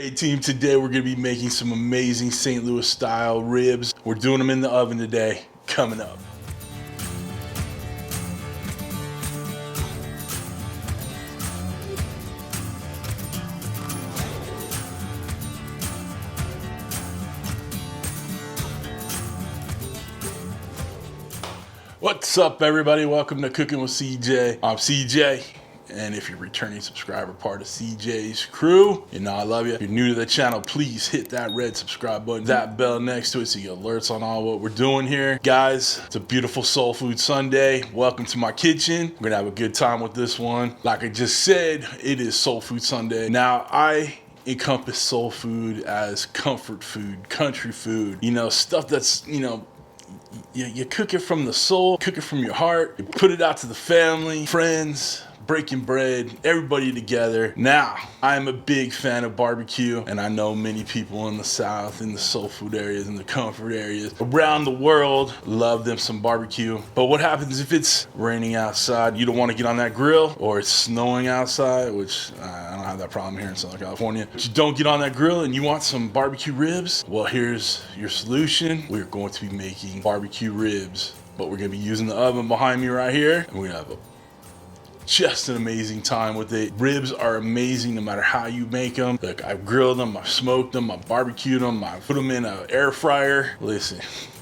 Hey team, today we're gonna be making some amazing St. Louis style ribs. We're doing them in the oven today, coming up. What's up everybody? Welcome to Cooking with CJ. I'm CJ. And if you're a returning subscriber, part of CJ's crew, you know I love you. If you're new to the channel, please hit that red subscribe button, that bell next to it so you get alerts on all what we're doing here. Guys, it's a beautiful Soul Food Sunday. Welcome to my kitchen. We're gonna have a good time with this one. Like I just said, it is Soul Food Sunday. Now, I encompass soul food as comfort food, country food, you know, stuff that's, you know, you cook it from the soul, cook it from your heart, you put it out to the family, friends, breaking bread, everybody together. Now, I'm a big fan of barbecue, and I know many people in the South, in the soul food areas, in the comfort areas, around the world, love them some barbecue. But what happens if it's raining outside? You don't want to get on that grill, or it's snowing outside, which I don't have that problem here in Southern California. But you don't get on that grill and you want some barbecue ribs? Well, here's your solution. We're going to be making barbecue ribs, but we're gonna be using the oven behind me right here, and we're gonna have just an amazing time with it. Ribs are amazing no matter how you make them. Look, I've grilled them, I've smoked them, I've barbecued them, I put them in an air fryer. Listen,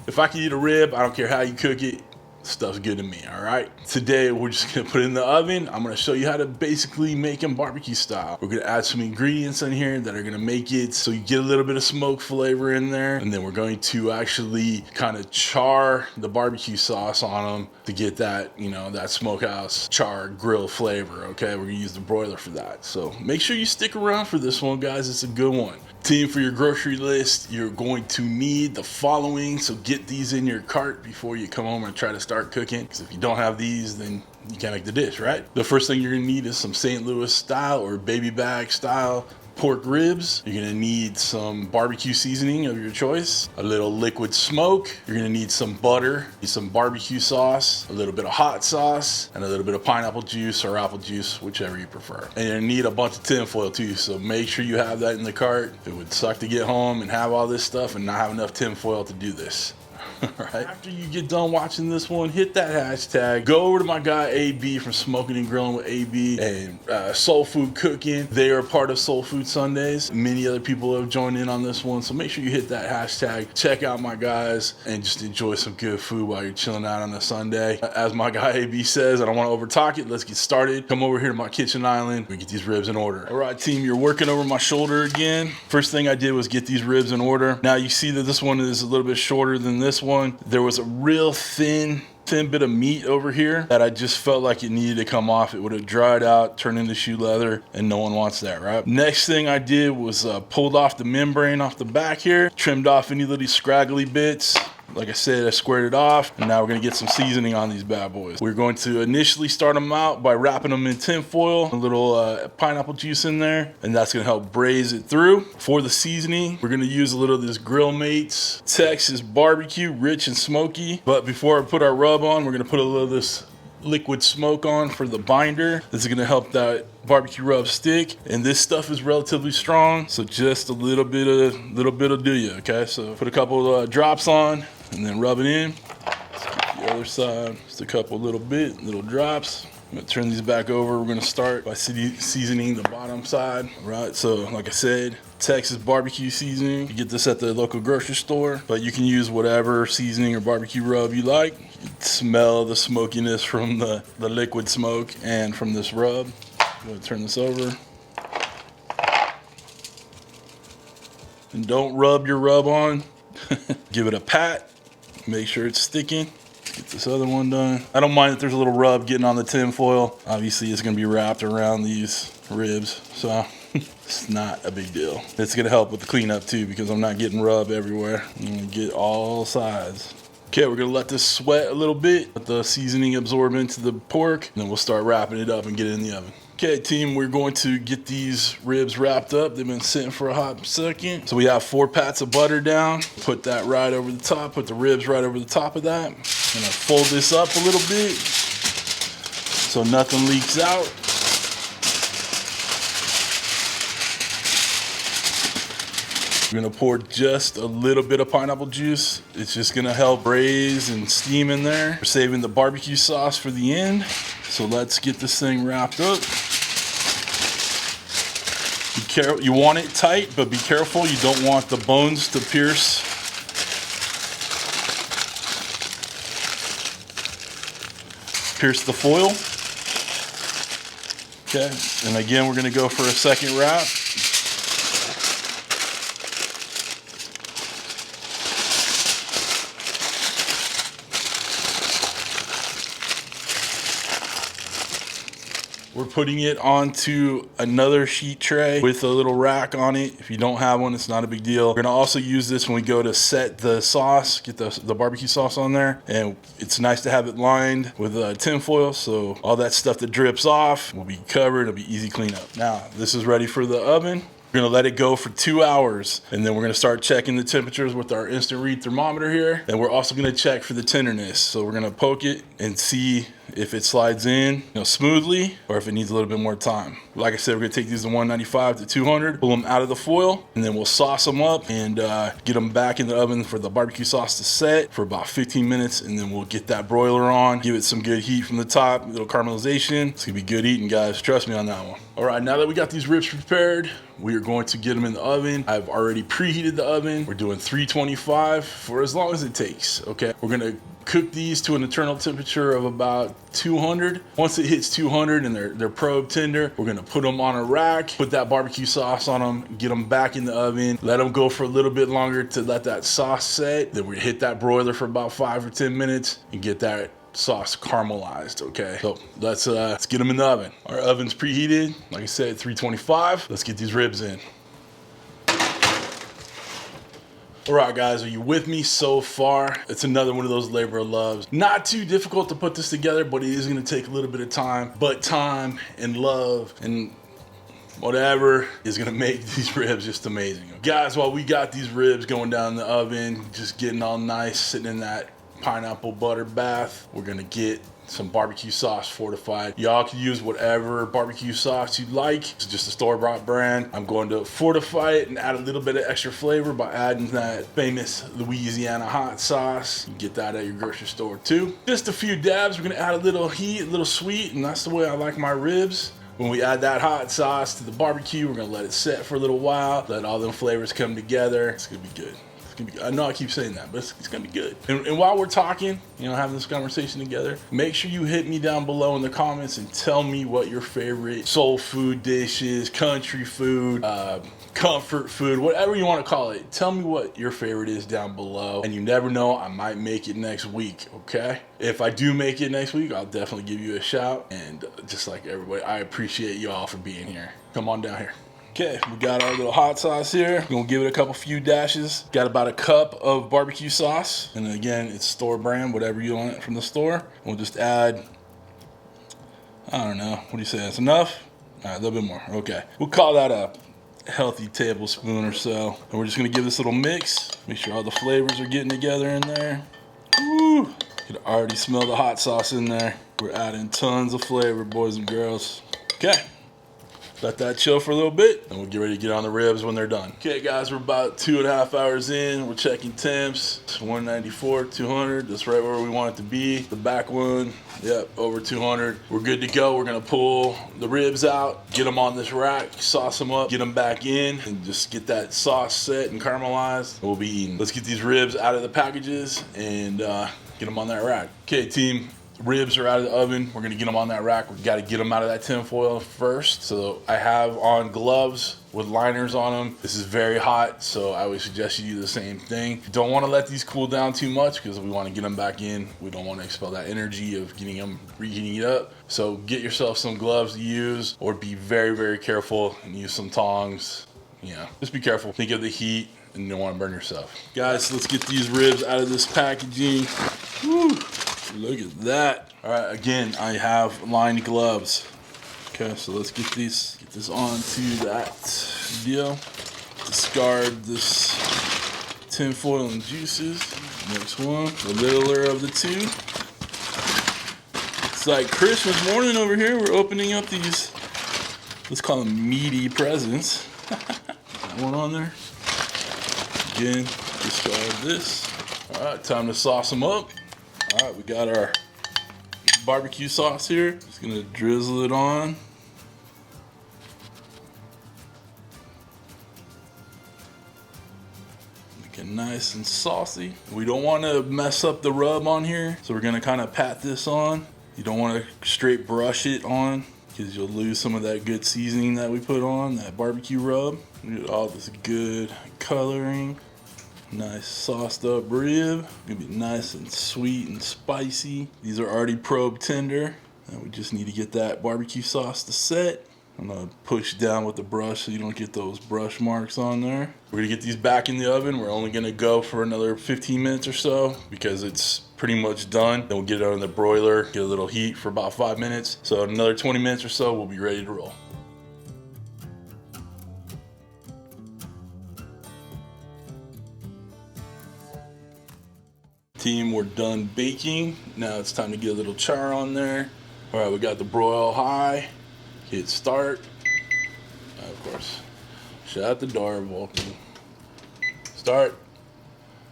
if I can eat a rib, I don't care how you cook it, stuff's good to me, all right? Today, we're just gonna put it in the oven. I'm gonna show you how to basically make them barbecue style. We're gonna add some ingredients in here that are gonna make it so you get a little bit of smoke flavor in there. And then we're going to actually kind of char the barbecue sauce on them to get that, you know, that smokehouse char grill flavor, okay? We're gonna use the broiler for that. So make sure you stick around for this one, guys. It's a good one. Team, for your grocery list, you're going to need the following, so get these in your cart before you come home and try to start cooking, because if you don't have these, then you can't make the dish, right? The first thing you're gonna need is some St. Louis style or baby bag style pork ribs. You're gonna need some barbecue seasoning of your choice, a little liquid smoke. You're gonna need some butter, some barbecue sauce, a little bit of hot sauce, and a little bit of pineapple juice or apple juice, whichever you prefer. And you're gonna need a bunch of tin foil too, so make sure you have that in the cart. It would suck to get home and have all this stuff and not have enough tin foil to do this. Right. After you get done watching this one, hit that hashtag. Go over to my guy AB from Smokin Grillin with AB and Soul Food Cooking. They are part of Soul Food Sundays. Many other people have joined in on this one, so make sure you hit that hashtag. Check out my guys and just enjoy some good food while you're chilling out on a Sunday. As my guy AB says, I don't want to overtalk it. Let's get started. Come over here to my kitchen island. We get these ribs in order. All right, team, you're working over my shoulder again. First thing I did was get these ribs in order. Now you see that this one is a little bit shorter than this one. There was a real thin bit of meat over here that I just felt like it needed to come off. It would have dried out, turned into shoe leather, and no one wants that, right? Next thing I did was pulled off the membrane off the back here, trimmed off any little scraggly bits. Like I said, I squared it off, and now we're gonna get some seasoning on these bad boys. We're going to initially start them out by wrapping them in tin foil, a little pineapple juice in there, and that's gonna help braise it through. For the seasoning, we're gonna use a little of this Grill Mates Texas barbecue, rich and smoky. But before I put our rub on, we're gonna put a little of this liquid smoke on for the binder. This is gonna help that barbecue rub stick, and this stuff is relatively strong, so just a little bit of do you, okay? So put a couple of drops on and then rub it in. The other side, just a couple little drops. I'm gonna turn these back over. We're gonna start by seasoning the bottom side. All right, so like I said, Texas barbecue seasoning. You get this at the local grocery store, but you can use whatever seasoning or barbecue rub you like. You can smell the smokiness from the liquid smoke and from this rub. I'm gonna turn this over. And don't rub your rub on. Give it a pat. Make sure it's sticking. Let's get this other one done. I don't mind that there's a little rub getting on the tin foil. Obviously, it's gonna be wrapped around these ribs, so it's not a big deal. It's gonna help with the cleanup too, because I'm not getting rub everywhere. I'm gonna get all sides. Okay, we're gonna let this sweat a little bit, let the seasoning absorb into the pork, and then we'll start wrapping it up and get it in the oven. Okay, team, we're going to get these ribs wrapped up. They've been sitting for a hot second. So we have 4 pats of butter down. Put that right over the top, put the ribs right over the top of that. I'm gonna fold this up a little bit so nothing leaks out. We're gonna pour just a little bit of pineapple juice. It's just gonna help braise and steam in there. We're saving the barbecue sauce for the end. So let's get this thing wrapped up. Be careful, you want it tight, but be careful, you don't want the bones to pierce the foil. Okay, and again, we're gonna go for a second wrap. We're putting it onto another sheet tray with a little rack on it. If you don't have one, it's not a big deal. We're gonna also use this when we go to set the sauce, get the barbecue sauce on there. And it's nice to have it lined with tin foil, so all that stuff that drips off will be covered. It'll be easy cleanup. Now, this is ready for the oven. We're gonna let it go for 2 hours, and then we're gonna start checking the temperatures with our instant read thermometer here. And we're also gonna check for the tenderness. So we're gonna poke it and see if it slides in, smoothly, or if it needs a little bit more time. Like I said, we're gonna take these to 195 to 200, pull them out of the foil, and then we'll sauce them up and get them back in the oven for the barbecue sauce to set for about 15 minutes, and then we'll get that broiler on, give it some good heat from the top, a little caramelization. It's gonna be good eating, guys. Trust me on that one. All right, now that we got these ribs prepared, we are going to get them in the oven. I've already preheated the oven. We're doing 325 for as long as it takes, okay? We're gonna cook these to an internal temperature of about 200. Once it hits 200 and they're probe tender, we're gonna put them on a rack, put that barbecue sauce on them, get them back in the oven, let them go for a little bit longer to let that sauce set. Then we hit that broiler for about 5 or 10 minutes and get that sauce caramelized, okay? So let's get them in the oven. Our oven's preheated, like I said, 325. Let's get these ribs in. All right, guys, are you with me so far? It's another one of those labor of loves. Not too difficult to put this together, but it is gonna take a little bit of time. But time and love and whatever is gonna make these ribs just amazing. Guys, while we got these ribs going down in the oven, just getting all nice, sitting in that pineapple butter bath, we're gonna get some barbecue sauce fortified. Y'all can use whatever barbecue sauce you like. It's just a store-bought brand. I'm going to fortify it and add a little bit of extra flavor by adding that famous Louisiana hot sauce. You can get that at your grocery store too. Just a few dabs. We're gonna add a little heat, a little sweet, and that's the way I like my ribs. When we add that hot sauce to the barbecue, we're gonna let it set for a little while, let all them flavors come together. It's gonna be good. I know I keep saying that, but it's gonna be good. And while we're talking, having this conversation together, make sure you hit me down below in the comments and tell me what your favorite soul food dish is, country food, comfort food, whatever you want to call it. Tell me what your favorite is down below. And you never know, I might make it next week, okay? If I do make it next week, I'll definitely give you a shout. And just like everybody, I appreciate you all for being here. Come on down here. Okay, we got our little hot sauce here. We're gonna give it a few dashes. Got about a cup of barbecue sauce. And again, it's store brand, whatever you want from the store. We'll just add, I don't know, what do you say, that's enough? All right, a little bit more, okay. We'll call that a healthy tablespoon or so. And we're just gonna give this a little mix. Make sure all the flavors are getting together in there. Woo! You can already smell the hot sauce in there. We're adding tons of flavor, boys and girls. Okay. Let that chill for a little bit, and we'll get ready to get on the ribs when they're done. Okay, guys, we're about 2.5 hours in. We're checking temps. It's 194, 200. That's right where we want it to be. The back one, yep, over 200. We're good to go. We're gonna pull the ribs out, get them on this rack, sauce them up, get them back in, and just get that sauce set and caramelized. We'll be eating. Let's get these ribs out of the packages and get them on that rack. Okay, team. Ribs are out of the oven. We're gonna get them on that rack. We've got to get them out of that tin foil first. So I have on gloves with liners on them. This is very hot, so I would suggest you do the same thing. You don't want to let these cool down too much because we want to get them back in. We don't want to expel that energy of getting them reheating it up. So get yourself some gloves to use, or be very, very careful and use some tongs. Just be careful. Think of the heat and you don't want to burn yourself. Guys, let's get these ribs out of this packaging. Woo. Look at that. All right, again, I have lined gloves. Okay, so let's get this onto that deal. Discard this tin foil and juices. Next one, the littler of the two. It's like Christmas morning over here. We're opening up these, let's call them meaty presents. That one on there. again, discard this. All right, time to sauce them up. All right, we got our barbecue sauce here. Just gonna drizzle it on. Make it nice and saucy. We don't want to mess up the rub on here, so we're gonna kind of pat this on. You don't want to straight brush it on, because you'll lose some of that good seasoning that we put on, that barbecue rub. Get all this good coloring. Nice sauced up rib. Gonna be nice and sweet and spicy. These are already probed tender. And we just need to get that barbecue sauce to set. I'm gonna push down with the brush so you don't get those brush marks on there. We're gonna get these back in the oven. We're only gonna go for another 15 minutes or so because it's pretty much done. Then we'll get it on the broiler, get a little heat for about 5 minutes. So in another 20 minutes or so, we'll be ready to roll. Team, we're done baking. Now it's time to get a little char on there. All right, we got the broil high. Hit start. Of course, shut the door, Vulcan. Start.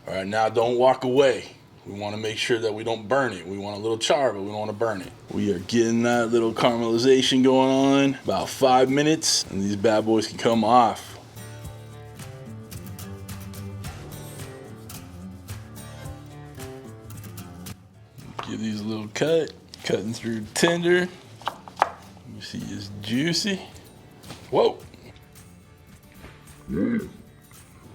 All right, now don't walk away. We want to make sure that we don't burn it. We want a little char, but we don't want to burn it. We are getting that little caramelization going on. About 5 minutes, and these bad boys can come off. Give these a little cut, cutting through tender. You see it's juicy. Whoa.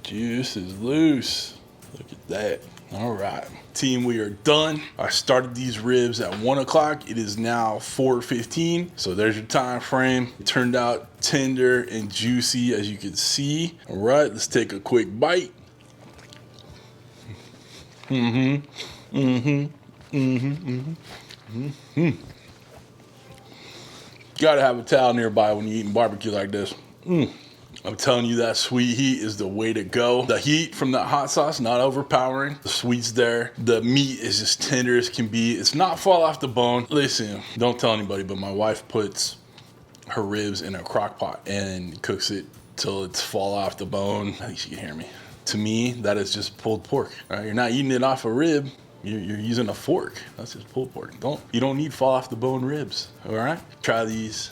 Juice is loose. Look at that. All right. Team, we are done. I started these ribs at 1 o'clock. It is now 4:15. So there's your time frame. It turned out tender and juicy, as you can see. All right, let's take a quick bite. Gotta have a towel nearby when you're eating barbecue like this. I'm telling you, that sweet heat is the way to go. The heat from that hot sauce, not overpowering. The sweet's there. The meat is just tender as can be. It's not fall off the bone. Listen, don't tell anybody, but my wife puts her ribs in a crock pot and cooks it till it's fall off the bone. I think she can hear me. To me, that is just pulled pork. All right, you're not eating it off a rib. You're using a fork. That's just pulled pork. You don't need fall off the bone ribs. All right, try these.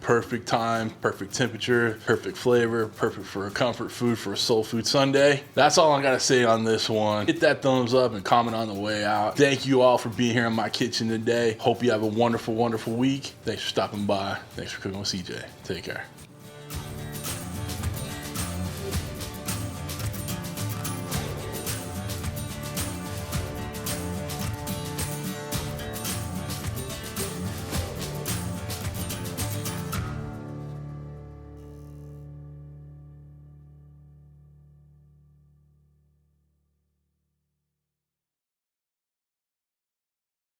Perfect time, perfect temperature, perfect flavor, perfect for a comfort food for a soul food Sunday. That's all I gotta say on this one. Hit that thumbs up and comment on the way out. Thank you all for being here in my kitchen today. Hope you have a wonderful, wonderful week. Thanks for stopping by. Thanks for cooking with CJ. Take care.